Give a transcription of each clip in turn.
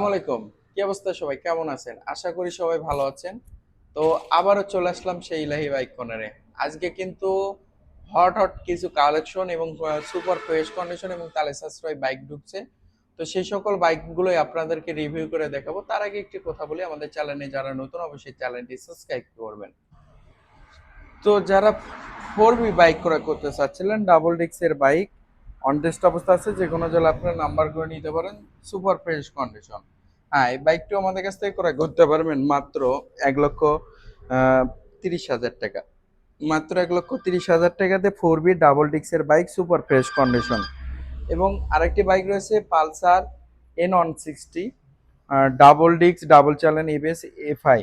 আসসালামু আলাইকুম। কি অবস্থা, সবাই কেমন আছেন? আশা করি সবাই ভালো আছেন। তো আবারও চলে আসলাম সেই ইলাহি বাইক কর্নারে। আজকে কিন্তু হট হট কিছু কালেকশন এবং সুপার ফ্রেশ কন্ডিশন এবং তালে সাশ্রয় বাইক ঢুকছে। তো সেই সকল বাইকগুলোই আপনাদেরকে রিভিউ করে দেখাবো। তার আগে একটি কথা বলি, আমাদের চ্যানেলে যারা নতুন অবশ্যই চ্যানেলটি সাবস্ক্রাইব করবেন। তো যারা 4B বাইক ক্রয় করতে চাচ্ছিলেন, ডাবল ডিস্কের বাইক অন টেস্ট অবস্থা আছে, যে কোনো জেলা আপনার নাম্বার করে নিতে পারেন, সুপার ফ্রেশ কন্ডিশন। হ্যাঁ, এই বাইকটিও আমাদের কাছ থেকে ক্রয় করতে পারবেন মাত্র 1,30,000 টাকা। মাত্র 1,30,000 টাকাতে 4B ডাবল ডিস্কের বাইক, সুপার ফ্রেশ কন্ডিশন। এবং আরেকটি বাইক রয়েছে Pulsar N160, double disc double channel ABS FI,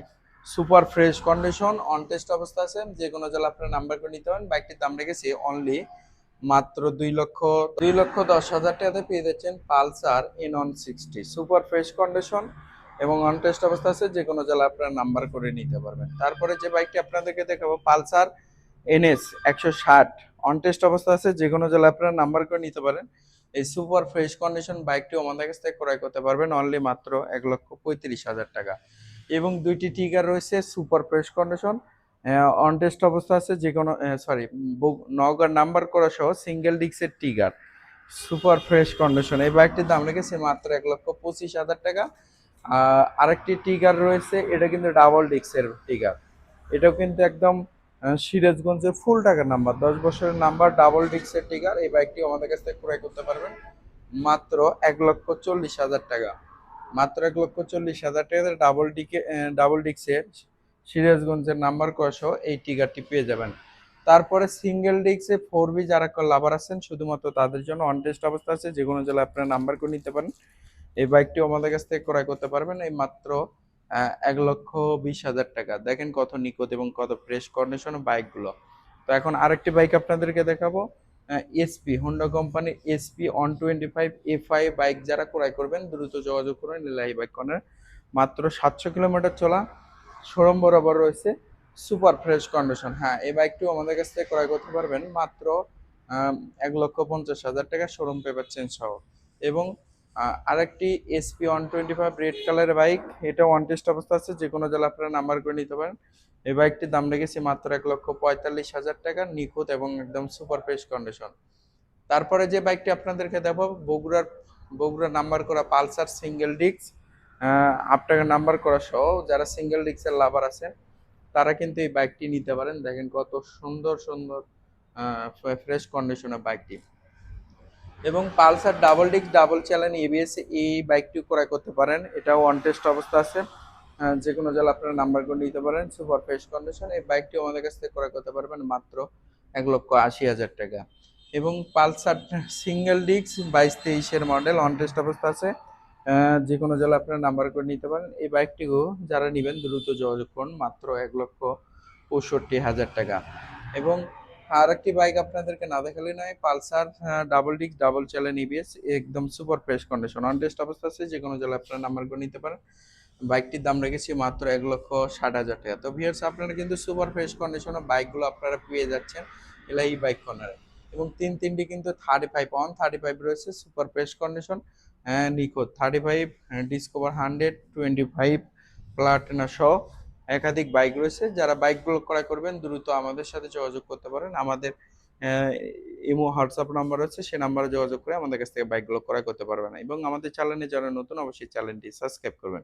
super fresh condition, on test অবস্থা আছে, যে কোনো জেলা আপনার নাম্বার করে নিতে পারেন। বাইকটির দাম রেখেছি অনলি মাত্র 2,10,000 টাকাতে পেয়ে যাচ্ছেন Pulsar N160 super fresh condition এবং অন টেস্ট অবস্থা আছে, যে কোনো জেলা আপনার নাম্বার করে নিতে পারবেন। তারপরে যে বাইকটি আপনাদেরকে দেখাবো পালসার NS 160, অন টেস্ট অবস্থা আছে, যে কোনো জেলা আপনার নাম্বার করে নিতে পারেন। এই সুপার ফ্রেশ কন্ডিশন বাইকটি আমাদের কাছ থেকে ক্রয় করতে পারবেন অনলি মাত্র 1,35,000 টাকা। এবং দুইটি টিগার রয়েছে super fresh condition, on test অবস্থা আছে, যে কোনো সরি নগর নাম্বার করা সহ সিঙ্গেল ডিস্কের টিগার, সুপার ফ্রেশ কন্ডিশন। এই বাইকটির দাম রেখেছে মাত্র 1,25,000 টাকা। আরেকটি টিগার রয়েছে, এটা কিন্তু ডাবল ডিস্কের টিগার, এটাও কিন্তু একদম সিরাজগঞ্জের ফুল টাকার নাম্বার, 10 বছরের নাম্বার, ডাবল ডিস্কের টিগার। এই বাইকটি আমাদের কাছ থেকে ক্রয় করতে পারবেন মাত্র 1,40,000 টাকা। মাত্র 1,40,000 টাকা ডাবল ডিস্কের সিরাজগঞ্জের নাম্বার করা সহ এই টিগারটি পেয়ে যাবেন। তারপরে সিঙ্গেল ডিস্কে 4B যারা লাভার আছেন, শুধুমাত্র তাদের জন্য অন টেস্ট অবস্থা আছে, যে কোনো জেলায় আপনারা নাম্বার করে নিতে পারেন। এই বাইকটিও আমাদের কাছ থেকে ক্রয় করতে পারবেন এই মাত্র 1,20,000 টাকা। দেখেন কত নিখুঁত এবং কত ফ্রেশ কন্ডিশন বাইকগুলো। তো এখন আরেকটি বাইক আপনাদেরকে দেখাবো, এসপি হোন্ডা কোম্পানির SP 125 FI বাইক যারা ক্রয় করবেন, দ্রুত যোগাযোগ করুন নীলাই বাইক কর্নার। মাত্র 700 কিলোমিটার চলা, শোরুম বরাবর রয়েছে, সুপার ফ্রেশ কন্ডিশন। হ্যাঁ, এই বাইকটিও আমাদের কাছ থেকে ক্রয় করতে পারবেন মাত্র 1,50,000 টাকা, শোরুম পেপার চেঞ্জ সহ। এবং আরেকটি SP 125 রেড কালারের বাইক, এটা ওয়ান টেস্ট অবস্থা আছে, যে কোনো জেলা আপনারা নাম্বার করে নিতে পারেন। এই বাইকটির দাম রেখেছি মাত্র 1,45,000 টাকা, নিখুঁত এবং একদম সুপার ফ্রেশ কন্ডিশন। তারপরে যে বাইকটি আপনাদেরকে দেবো, বগুড়ার নাম্বার করা পালসার সিঙ্গেল ডিস্ক, 8 টাকা নাম্বার করা সহ, যারা সিঙ্গেল ডিস্কের লাভার আছেন তারা কিন্তু এই বাইকটি নিতে পারেন। দেখেন কত সুন্দর সুন্দর ফ্রেশ কন্ডিশনের বাইকটি। এবং Pulsar double disc double channel ABS এই বাইকটি ক্রয় করতে পারেন, এটাও অন টেস্ট অবস্থা আছে, যে কোনো জেলা আপনারা নাম্বার করে নিতে পারেন, সুপার ফ্রেশ কন্ডিশন। এই বাইকটি আমাদের কাছ থেকে ক্রয় করতে পারবেন মাত্র 1,80,000 টাকা। এবং পালসার সিঙ্গেল ডিস্ক 22-23-এর মডেল, অন টেস্ট অবস্থা আছে, যে কোনো জেলা আপনারা নাম্বার করে নিতে পারেন। এই বাইকটিও যারা নেবেন দ্রুত যোগাযোগ করুন মাত্র 1,65,000 টাকা। এবং আর একটি বাইক আপনাদেরকে না দেখালে নয়, Pulsar double disc double channel EBS, একদম super fresh condition, on test অবস্থা আছে, যে কোনো জেলা আপনারা নাম্বার করে নিতে পারেন। বাইকটির দাম রেখেছি মাত্র 1,60,000 টাকা। তো ভিউয়ার্স, আপনারা কিন্তু সুপার ফ্রেশ কন্ডিশনের বাইকগুলো আপনারা পেয়ে যাচ্ছেন এলাই বাইক কর্নারে। এবং তিনটি কিন্তু 35 রয়েছে, সুপার ফ্রেশ কন্ডিশন, নিখোঁজ 35, ডিসকভার 125 প্লাটিনা সহ একাধিক বাইক রয়েছে। যারা বাইকগুলো ক্রয় করবেন দ্রুত আমাদের সাথে যোগাযোগ করতে পারেন। আমাদের ইমো হোয়াটসঅ্যাপ নাম্বার আছে, সে নাম্বারে যোগাযোগ করে আমাদের কাছ থেকে বাইকগুলো ক্রয় করতে পারবেন। এবং আমাদের চ্যানেলে যারা নতুন, অবশ্যই চ্যানেলটি সাবস্ক্রাইব করবেন।